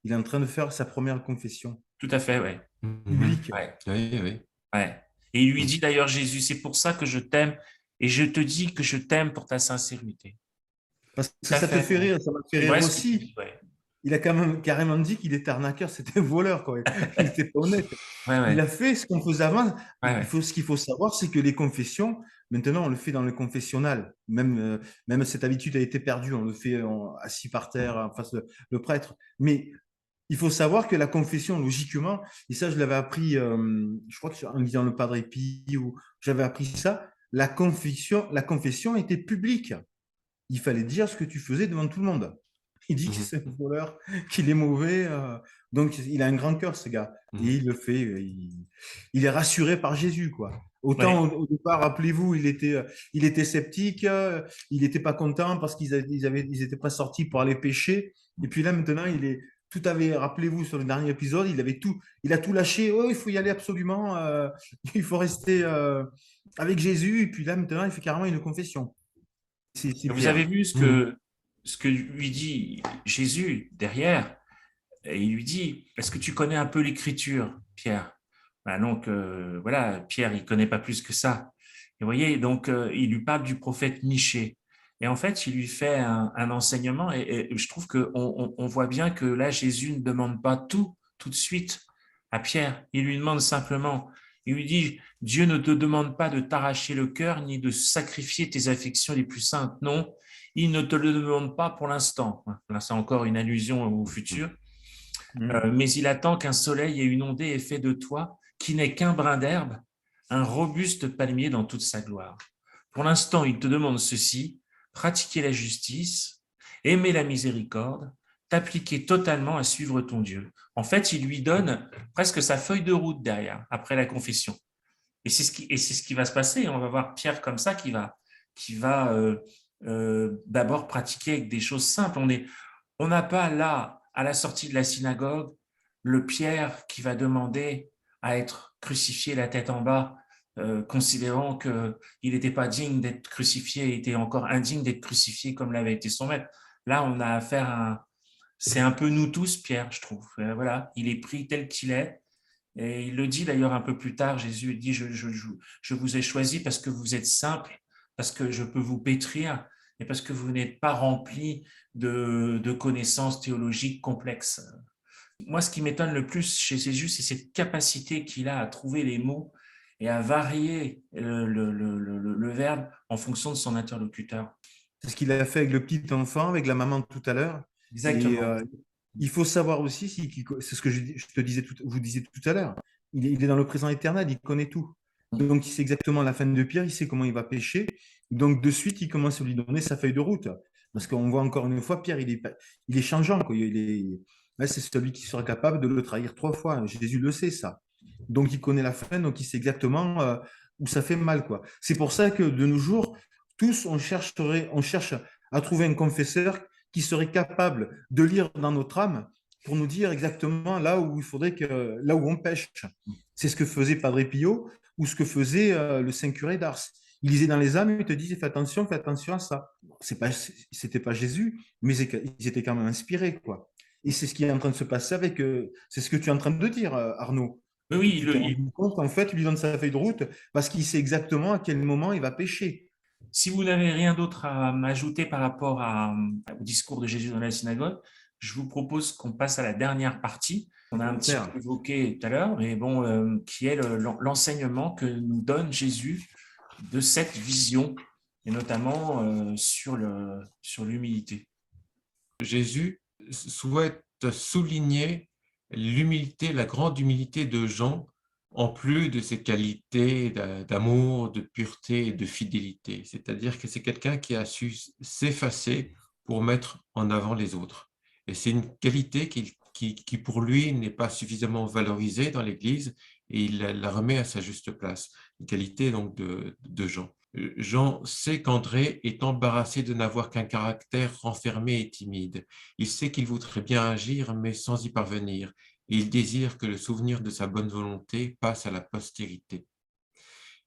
C: Il est en train de faire sa première confession
A: Tout à fait, ouais.
B: Mhm.
C: publique.
A: Ouais,
B: Oui, oui.
A: ouais. Et il lui dit d'ailleurs, Jésus, c'est pour ça que je t'aime et je te dis que je t'aime pour ta sincérité.
C: Parce
A: Tout
C: que
A: à
C: ça te
A: fait.
C: fait rire, ça m'a fait
A: C'est
C: rire
A: vrai ce que tu
C: aussi.
A: dis, ouais.
C: Il a quand même carrément dit qu'il était arnaqueur, c'était un voleur, quoi. Il n'était pas honnête.
A: Ouais,
C: Il
A: ouais,
C: a fait ce qu'on faisait avant.
A: ouais, ouais.
C: Ce qu'il faut savoir, c'est que les confessions, maintenant, on le fait dans le confessionnal. Même cette habitude a été perdue. On le fait assis par terre en face le prêtre. Mais il faut savoir que la confession, logiquement, et ça, je l'avais appris, je crois que en lisant le Padre Pie, ou j'avais appris ça, la confession était publique. Il fallait dire ce que tu faisais devant tout le monde. Il dit que
B: Mhm.
C: c'est un voleur, qu'il est mauvais. Donc, il a un grand cœur, ce gars. Et
B: Mhm.
C: il le fait. Il est rassuré par Jésus, quoi. Autant
A: Ouais.
C: au départ, rappelez-vous, il était sceptique, il n'était pas content parce ils étaient pas sortis pour aller pêcher. Et puis là, maintenant, rappelez-vous, sur le dernier épisode, il a tout lâché. Oh, il faut y aller absolument. Il faut rester avec Jésus. Et puis là, maintenant, il fait carrément une confession. C'est
A: Vous avez
C: Pierre.
A: vu
B: Mhm.
A: ce que lui dit Jésus derrière? Et il lui dit, est-ce que tu connais un peu l'écriture, Pierre? Ben donc, voilà, Pierre, il connaît pas plus que ça. Et vous voyez, donc, il lui parle du prophète Michée. Et en fait, il lui fait un enseignement et je trouve on voit bien que là, Jésus ne demande pas tout de suite à Pierre. Il lui demande simplement, il lui dit, Dieu ne te demande pas de t'arracher le cœur ni de sacrifier tes affections les plus saintes. Non, il ne te le demande pas pour l'instant. Là, c'est encore une allusion au futur.
C: Mhm.
A: Mais il attend qu'un soleil et une ondée aient fait de toi, qui n'est qu'un brin d'herbe, un robuste palmier dans toute sa gloire. Pour l'instant, il te demande ceci, pratiquer la justice, aimer la miséricorde, t'appliquer totalement à suivre ton Dieu. En fait, il lui donne presque sa feuille de route derrière, après la confession. Et c'est ce qui va se passer. On va voir Pierre comme ça qui va d'abord pratiquer avec des choses simples. On n'a pas là, à la sortie de la synagogue, le Pierre qui va demander à être crucifié la tête en bas, considérant qu'il n'était pas digne d'être crucifié, il était encore indigne d'être crucifié comme l'avait été son maître. Là, on a affaire à... C'est un peu nous tous, Pierre, je trouve. Voilà, il est pris tel qu'il est. Et il le dit d'ailleurs un peu plus tard, Jésus dit, je vous ai choisi parce que vous êtes simple, parce que je peux vous pétrir, et parce que vous n'êtes pas rempli de connaissances théologiques complexes. Moi, ce qui m'étonne le plus chez Jésus, c'est cette capacité qu'il a à trouver les mots et à varier le verbe en fonction de son interlocuteur.
C: C'est ce qu'il a fait avec le petit enfant, avec la maman tout à l'heure. Et
A: Exactement.
C: il faut savoir aussi, c'est ce que vous disiez tout à l'heure, il est dans le présent éternel, il connaît tout. Donc, il sait exactement la fin de Pierre, il sait comment il va pécher. Donc, de suite, il commence à lui donner sa feuille de route. Parce qu'on voit encore une fois, Pierre, il est changeant, quoi. C'est celui qui sera capable de le trahir 3 fois. Jésus le sait, ça. Donc, il connaît la fin, donc il sait exactement où ça fait mal, quoi. C'est pour ça que de nos jours, tous, on cherche à trouver un confesseur qui serait capable de lire dans notre âme pour nous dire exactement là où là où on pêche. C'est ce que faisait Padre Pio ou ce que faisait le Saint-Curé d'Ars. Il lisait dans les âmes et il te disait fais attention à ça. C'était pas Jésus, mais ils étaient quand même inspirés, quoi. Et c'est ce qui est en train de se passer c'est ce que tu es en train de dire, Arnaud.
A: Oui,
C: Tu t'es rendu compte, en fait, il lui donne sa feuille de route parce qu'il sait exactement à quel moment il va pêcher.
A: si vous n'avez rien d'autre à m'ajouter par rapport au discours de Jésus dans la synagogue, je vous propose qu'on passe à la dernière partie. On a un petit peu évoqué tout à l'heure, mais bon, qui est l'enseignement que nous donne Jésus de cette vision, et notamment sur l'humilité.
B: Jésus souhaite souligner l'humilité, la grande humilité de Jean, en plus de ses qualités d'amour, de pureté et de fidélité. C'est-à-dire que c'est quelqu'un qui a su s'effacer pour mettre en avant les autres. Et c'est une qualité qui, pour lui, n'est pas suffisamment valorisée dans l'Église et il la remet à sa juste place. Une qualité donc de Jean. Jean sait qu'André est embarrassé de n'avoir qu'un caractère renfermé et timide. Il sait qu'il voudrait bien agir, mais sans y parvenir. Et il désire que le souvenir de sa bonne volonté passe à la postérité.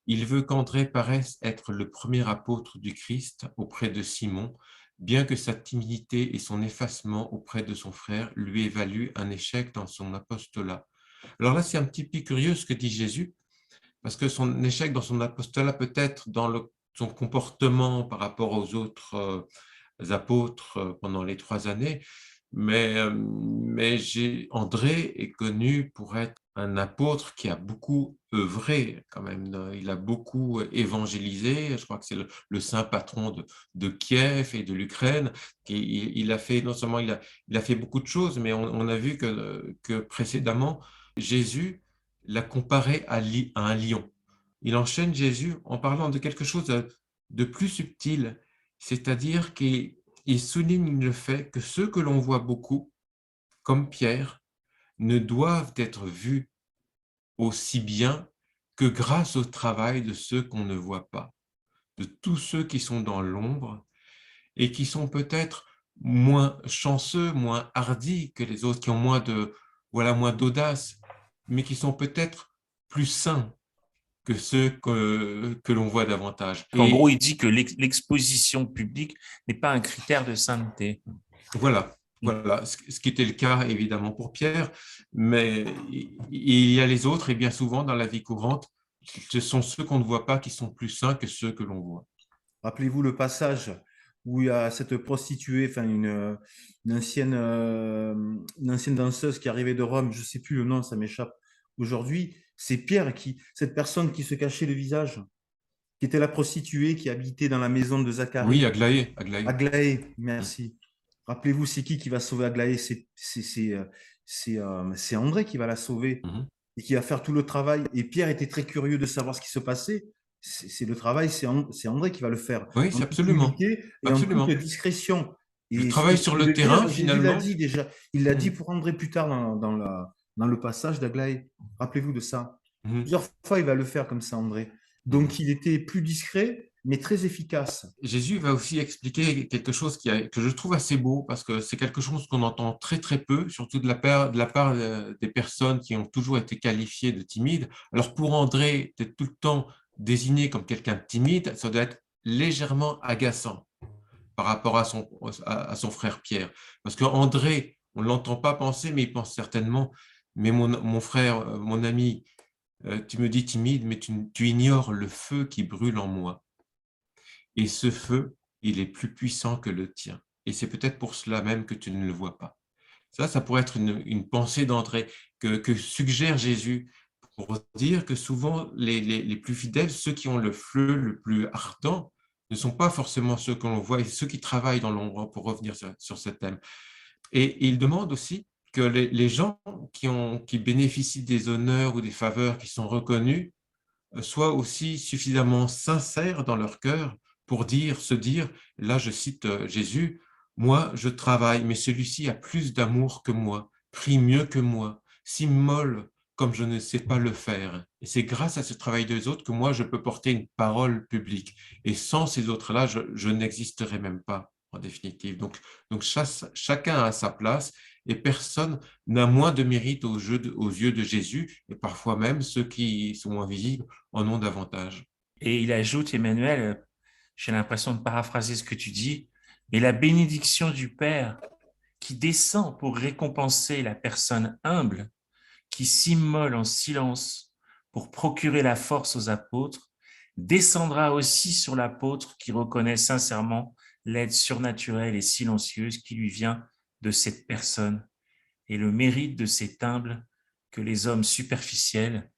B: Il veut qu'André paraisse être le premier apôtre du Christ auprès de Simon, bien que sa timidité et son effacement auprès de son frère lui aient valu un échec dans son apostolat. Alors là, c'est un petit peu curieux ce que dit Jésus, parce que son échec dans son apostolat peut être dans son comportement par rapport aux autres apôtres pendant les 3 années, mais André est connu pour être un apôtre qui a beaucoup œuvré quand même. Il a beaucoup évangélisé. Je crois que c'est le saint patron de Kiev et de l'Ukraine. Il a fait, non seulement il a fait beaucoup de choses, mais on a vu que précédemment, Jésus l'a comparé à un lion. Il enchaîne Jésus en parlant de quelque chose de plus subtil, c'est-à-dire qu'il souligne le fait que ceux que l'on voit beaucoup, comme Pierre, ne doivent être vus aussi bien que grâce au travail de ceux qu'on ne voit pas, de tous ceux qui sont dans l'ombre et qui sont peut-être moins chanceux, moins hardis que les autres, qui ont moins d'audace, mais qui sont peut-être plus sains que ceux que l'on voit davantage.
A: En gros, il dit que l'exposition publique n'est pas un critère de sainteté.
B: Voilà, ce qui était le cas évidemment pour Pierre, mais il y a les autres, et bien souvent dans la vie courante, ce sont ceux qu'on ne voit pas qui sont plus sains que ceux que l'on voit.
C: Rappelez-vous le passage où il y a cette prostituée, enfin une ancienne danseuse qui arrivait de Rome, je ne sais plus le nom, ça m'échappe aujourd'hui. C'est Pierre, cette personne qui se cachait le visage, qui était la prostituée qui habitait dans la maison de Zacharie.
B: Oui, Aglaé.
C: Aglaé, merci. Rappelez-vous, c'est qui va sauver Aglaé? C'est André qui va la sauver et qui va faire tout le travail. Et Pierre était très curieux de savoir ce qui se passait. C'est le travail, c'est André qui va le faire.
B: Oui, c'est absolument.
C: Et en toute discrétion.
B: Le travail sur le terrain, finalement.
C: Il l'a dit pour André plus tard dans le passage d'Aglaé. Rappelez-vous de ça. Plusieurs fois, il va le faire comme ça, André. Donc, il était plus discret mais très efficace.
B: Jésus va aussi expliquer quelque chose que je trouve assez beau, parce que c'est quelque chose qu'on entend très très peu, surtout de la part des personnes qui ont toujours été qualifiées de timides. Alors pour André, d'être tout le temps désigné comme quelqu'un de timide, ça doit être légèrement agaçant par rapport à son frère Pierre. Parce qu'André, on ne l'entend pas penser, mais il pense certainement, mais mon frère, mon ami, tu me dis timide, mais tu ignores le feu qui brûle en moi. Et ce feu, il est plus puissant que le tien. Et c'est peut-être pour cela même que tu ne le vois pas. Ça pourrait être une pensée d'André que suggère Jésus pour dire que souvent les plus fidèles, ceux qui ont le feu le plus ardent, ne sont pas forcément ceux que l'on voit et ceux qui travaillent dans l'ombre, pour revenir sur ce thème. Et il demande aussi que les gens qui bénéficient des honneurs ou des faveurs qui sont reconnus soient aussi suffisamment sincères dans leur cœur pour se dire, là je cite Jésus, moi je travaille, mais celui-ci a plus d'amour que moi, prie mieux que moi, s'immole comme je ne sais pas le faire. Et c'est grâce à ce travail des autres que moi je peux porter une parole publique. Et sans ces autres-là, je n'existerais même pas, en définitive. Donc chacun a sa place et personne n'a moins de mérite aux yeux de Jésus, et parfois même ceux qui sont invisibles en ont davantage.
A: Et il ajoute, Emmanuel, j'ai l'impression de paraphraser ce que tu dis, mais la bénédiction du Père qui descend pour récompenser la personne humble, qui s'immole en silence pour procurer la force aux apôtres, descendra aussi sur l'apôtre qui reconnaît sincèrement l'aide surnaturelle et silencieuse qui lui vient de cette personne et le mérite de cet humble que les hommes superficiels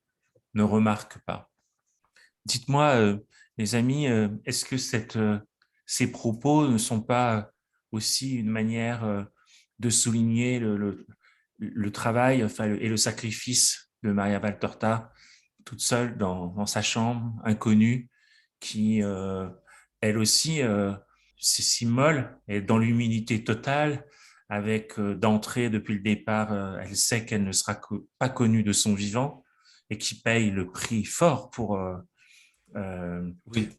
A: ne remarquent pas. Dites-moi, les amis, est-ce que ces propos ne sont pas aussi une manière de souligner le travail et le sacrifice de Maria Valtorta, toute seule dans sa chambre, inconnue, qui, elle aussi, s'immole, est dans l'humilité totale, avec d'entrée depuis le départ, elle sait qu'elle ne sera pas connue de son vivant et qui paye le prix fort pour... euh,
B: Oui,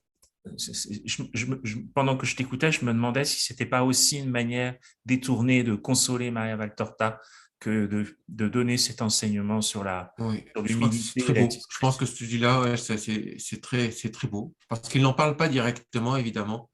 A: pendant que je t'écoutais, je me demandais si c'était pas aussi une manière détournée de consoler Maria Valtorta que de donner cet enseignement sur
B: oui,
A: sur
B: je crois que c'est
A: l'humilité et
B: très
A: la
B: beau. Je pense
A: discrétion.
B: que ce que tu dis là, ouais, c'est très beau. Parce qu'il n'en parle pas directement, évidemment,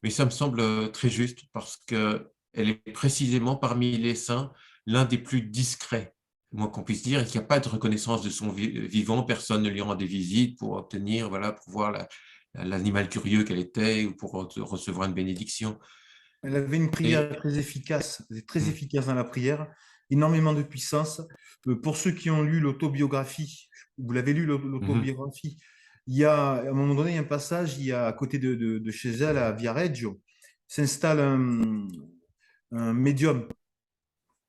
B: mais ça me semble très juste parce qu'elle est précisément parmi les saints l'un des plus discrets, moins qu'on puisse dire, et qu'il n'y a pas de reconnaissance de son vivant. Personne ne lui rend des visites pour obtenir, voilà, pour voir l'animal curieux qu'elle était ou pour recevoir une bénédiction.
C: Elle avait une prière
B: Et
C: très efficace dans la prière, énormément de puissance. Pour ceux qui ont lu l'autobiographie, vous l'avez lu
B: mhm,
C: l'autobiographie, il y a, à un moment donné, il y a un passage, il y a à côté de chez elle, à Viareggio, s'installe un médium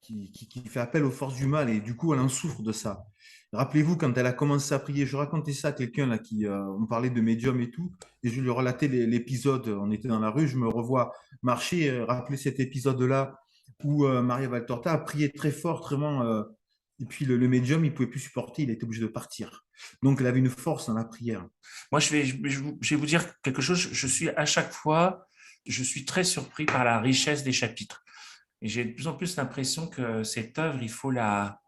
C: qui fait appel aux forces du mal et du coup, elle en souffre de ça. Rappelez-vous, quand elle a commencé à prier, je racontais ça à quelqu'un là qui, on parlait de médium et tout, et je lui relatais l'épisode, on était dans la rue, je me revois marcher, rappeler cet épisode-là où Maria Valtorta a prié très fort, vraiment, et puis le médium, il pouvait plus supporter, il était obligé de partir. Donc, elle avait une force dans la prière.
A: Moi, je vais vous dire quelque chose. Je suis à chaque fois, je suis très surpris par la richesse des chapitres. Et j'ai de plus en plus l'impression que cette œuvre, il faut la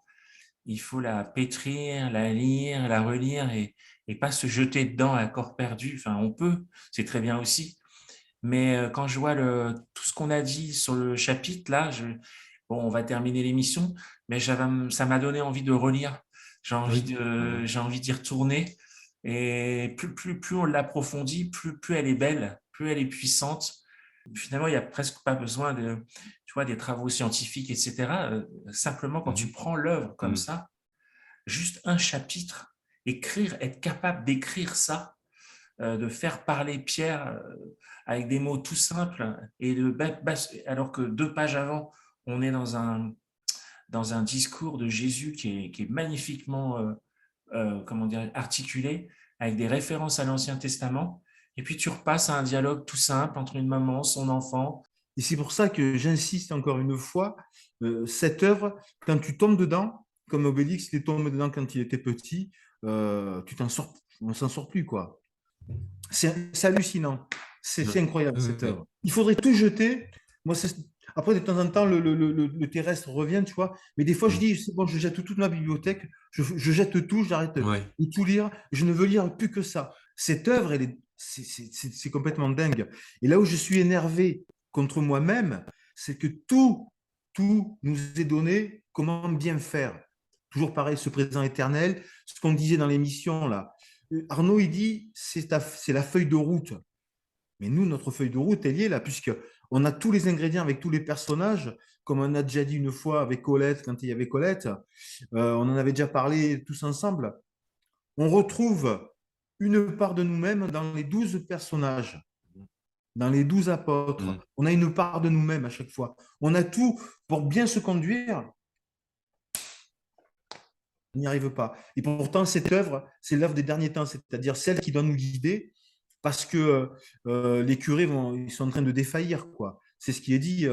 A: pétrir, la lire, la relire et pas se jeter dedans à corps perdu. Enfin, on peut, c'est très bien aussi. Mais quand je vois tout ce qu'on a dit sur le chapitre, là, bon, on va terminer l'émission, mais ça m'a donné envie de relire.
B: oui, mhm,
A: J'ai envie d'y retourner. Et plus on l'approfondit, plus elle est belle, plus elle est puissante. Finalement, il n'y a presque pas besoin tu vois, des travaux scientifiques, etc. Simplement, quand tu
B: mhm,
A: prends l'œuvre comme
B: mhm,
A: ça, juste un chapitre, être capable d'écrire ça, de faire parler Pierre avec des mots tout simples, alors que 2 pages avant, on est dans un discours de Jésus qui est magnifiquement comment dire, articulé, avec des références à l'Ancien Testament, et puis tu repasses à un dialogue tout simple entre une maman, son enfant.
C: Et c'est pour ça que j'insiste encore une fois, cette œuvre, quand tu tombes dedans, comme Obélix, il est tombé dedans quand il était petit, tu t'en sors, on s'en sort plus, quoi. C'est hallucinant. C'est incroyable,
B: Oui,
C: cette
B: oui,
C: œuvre. Il faudrait tout jeter. Moi, après, de temps en temps, le terrestre revient, tu vois. Mais des fois, je
B: oui.
C: dis, c'est bon, je jette toute ma bibliothèque, je jette tout, j'arrête
B: Ouais.
C: de tout lire. Je ne veux lire plus que ça. Cette œuvre, c'est complètement dingue. Et là où je suis énervé contre moi-même, c'est que tout nous est donné, comment bien faire. Toujours pareil, ce présent éternel, ce qu'on disait dans l'émission, là. Arnaud, il dit, c'est la feuille de route. Mais nous, notre feuille de route, elle y est là, puisqu'on a tous les ingrédients avec tous les personnages, comme on a déjà dit une fois avec Colette, quand il y avait Colette, on en avait déjà parlé tous ensemble. On retrouve une part de nous-mêmes dans les 12 personnages, dans les 12 apôtres.
B: Mm.
C: On a une part de nous-mêmes à chaque fois. On a tout pour bien se conduire. On n'y arrive pas. Et pourtant, cette œuvre, c'est l'œuvre des derniers temps, c'est-à-dire celle qui doit nous guider, parce que les curés ils sont en train de défaillir, quoi. C'est ce qui est dit.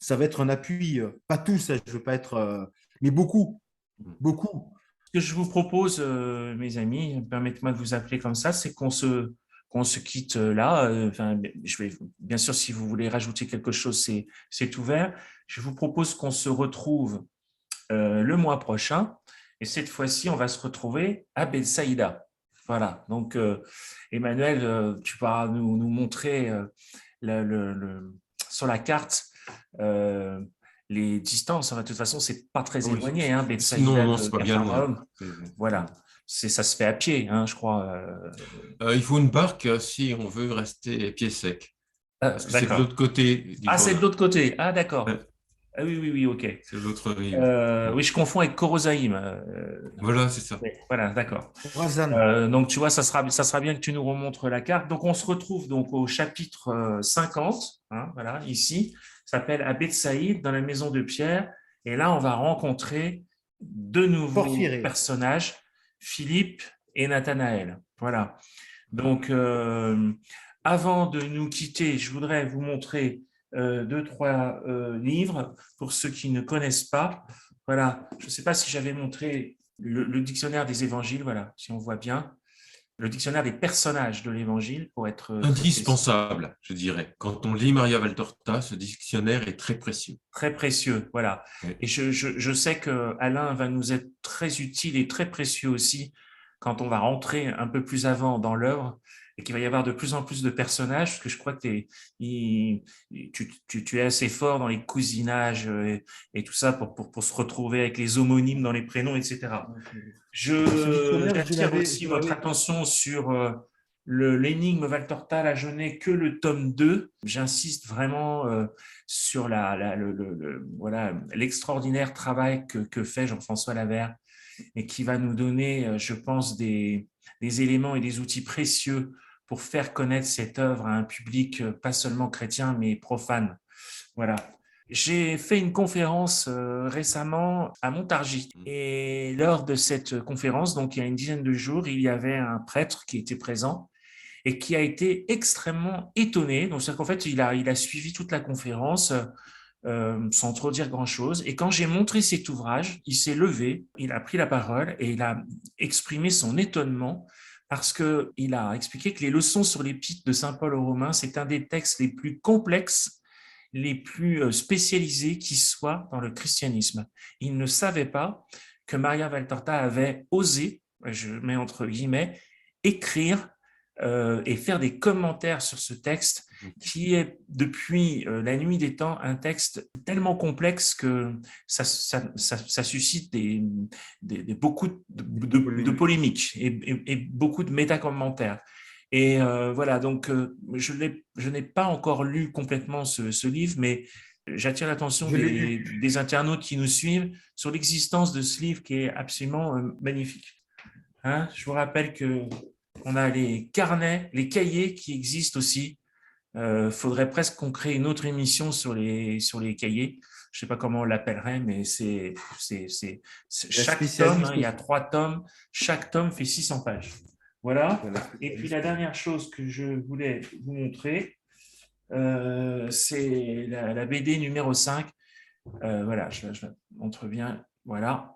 C: Ça va être un appui, pas tous, hein, je veux pas être, mais beaucoup, beaucoup.
A: Ce que je vous propose, mes amis, permettez-moi de vous appeler comme ça, c'est qu'on se quitte là. Enfin, je vais, bien sûr, si vous voulez rajouter quelque chose, c'est ouvert. Je vous propose qu'on se retrouve le mois prochain. Et cette fois-ci, on va se retrouver à Bethsaïda. Voilà. Donc, Emmanuel, tu pourras nous montrer sur la carte euh, les distances. Enfin, de toute façon, c'est pas très
B: Oui.
A: éloigné, hein,
B: Sinon,
A: Bethsaïda
B: non,
A: de
B: c'est pas bien loin.
A: Capharnaüm. Voilà. Ça se fait à pied, hein, je crois.
B: Il faut une barque si on veut rester pieds secs, parce que c'est de
A: D'accord.
B: l'autre côté du
A: Ah, c'est de
B: Jourdain.
A: l'autre côté. Ah, d'accord.
B: Ouais,
A: Ah, oui, oui, oui, ok.
B: c'est l'autre rive. Mm.
A: Oui, je confonds avec Korosaïm.
B: Voilà, c'est ça.
A: Oui, voilà, d'accord.
C: Razan.
A: Donc, tu vois, ça sera bien que tu nous remontres la carte. Donc, on se retrouve donc au chapitre 50, hein, voilà, ici, ça s'appelle à Bethsaïde, dans la maison de Pierre. Et là, on va rencontrer deux nouveaux
C: Porphyré.
A: personnages, Philippe et Nathanaël. Voilà. Donc, avant de nous quitter, je voudrais vous montrer deux, trois livres pour ceux qui ne connaissent pas. Voilà, je ne sais pas si j'avais montré le dictionnaire des évangiles, voilà, si on voit bien, le dictionnaire des personnages de l'évangile, pour être très précis.
B: Indispensable, je dirais. Quand on lit Maria Valtorta, ce dictionnaire est très précieux.
A: Très précieux, voilà.
B: Oui.
A: Et je sais que Alain va nous être très utile et très précieux aussi quand on va rentrer un peu plus avant dans l'œuvre et qu'il va y avoir de plus en plus de personnages, parce que je crois que tu es assez fort dans les cousinages et tout ça pour se retrouver avec les homonymes dans les prénoms, etc.
C: Ce dictionnaire,
A: J'attire aussi votre attention sur l'énigme Valtorta. Là, je n'ai que le tome 2. J'insiste vraiment sur voilà, l'extraordinaire travail que fait Jean-François Lavert et qui va nous donner, je pense, des éléments et des outils précieux pour faire connaître cette œuvre à un public pas seulement chrétien, mais profane. Voilà. J'ai fait une conférence récemment à Montargis et lors de cette conférence, donc il y a une dizaine de jours, il y avait un prêtre qui était présent et qui a été extrêmement étonné. Donc, c'est-à-dire qu'en fait, il a suivi toute la conférence sans trop dire grand-chose. Et quand j'ai montré cet ouvrage, il s'est levé, il a pris la parole et il a exprimé son étonnement parce qu'il a expliqué que les leçons sur l'épître de Saint Paul aux Romains, c'est un des textes les plus complexes, les plus spécialisés qui soient dans le christianisme. Il ne savait pas que Maria Valtorta avait osé, je mets entre guillemets, écrire et faire des commentaires sur ce texte qui est depuis la nuit des temps un texte tellement complexe que ça suscite beaucoup de polémiques et beaucoup de métacommentaires. Et voilà, donc je n'ai pas encore lu complètement ce livre, mais j'attire l'attention
C: Je l'ai lu.
A: des internautes qui nous suivent sur l'existence de ce livre qui est absolument magnifique. Hein, je vous rappelle que on a les carnets, les cahiers qui existent aussi. Faudrait presque qu'on crée une autre émission sur les cahiers. Je sais pas comment on l'appellerait, mais c'est
C: La
A: chaque tome, hein,
C: spécialiste.
A: il y a 3 tomes. Chaque tome fait 600 pages. Voilà.
C: Voilà,
A: Et puis la dernière chose que je voulais vous montrer, c'est la BD numéro 5. Voilà, je montre bien. Voilà.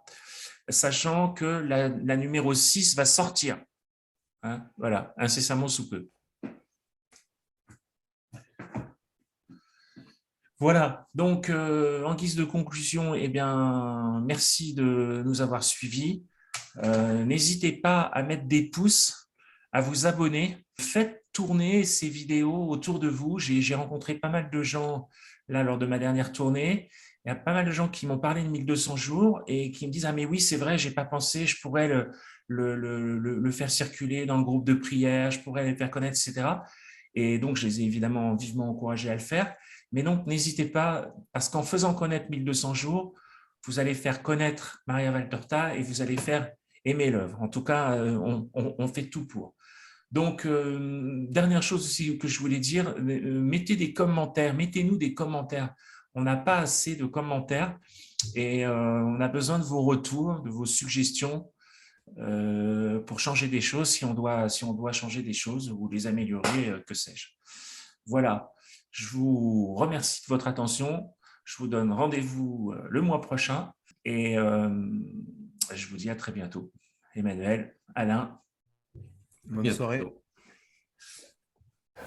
A: Sachant que la numéro 6 va sortir. Hein, voilà, incessamment sous peu. Voilà, donc en guise de conclusion, eh bien, merci de nous avoir suivis. N'hésitez pas à mettre des pouces, à vous abonner. Faites tourner ces vidéos autour de vous. J'ai rencontré pas mal de gens là lors de ma dernière tournée. Il y a pas mal de gens qui m'ont parlé de 1200 jours et qui me disent « Ah mais oui, c'est vrai, j'ai pas pensé, je pourrais le faire circuler dans le groupe de prière, je pourrais les faire connaître, etc. » Et donc, je les ai évidemment vivement encouragés à le faire. Mais donc, n'hésitez pas, parce qu'en faisant connaître 1200 jours, vous allez faire connaître Maria Valtorta et vous allez faire aimer l'œuvre. En tout cas, on fait tout pour. Donc, dernière chose aussi que je voulais dire, mettez des commentaires, mettez-nous des commentaires. On n'a pas assez de commentaires et on a besoin de vos retours, de vos suggestions pour changer des choses, si on doit changer des choses ou les améliorer, que sais-je. Voilà, je vous remercie de votre attention. Je vous donne rendez-vous le mois prochain et je vous dis à très bientôt. Emmanuel, Alain.
C: Bonne soirée.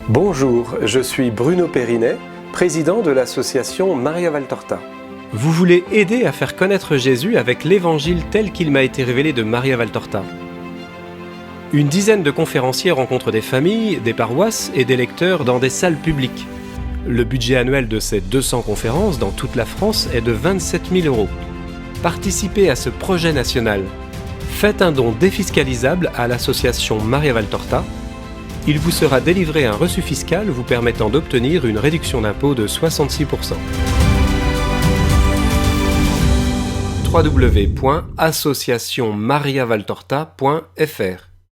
E: Bonjour, je suis Bruno Périnet, président de l'association Maria Valtorta. Vous voulez aider à faire connaître Jésus avec l'évangile tel qu'il m'a été révélé de Maria Valtorta. Une dizaine de conférenciers rencontrent des familles, des paroisses et des lecteurs dans des salles publiques. Le budget annuel de ces 200 conférences dans toute la France est de 27 000 €. Participez à ce projet national. Faites un don défiscalisable à l'association Maria Valtorta. Il vous sera délivré un reçu fiscal vous permettant d'obtenir une réduction d'impôt de 66%. www.associationmariavaltorta.fr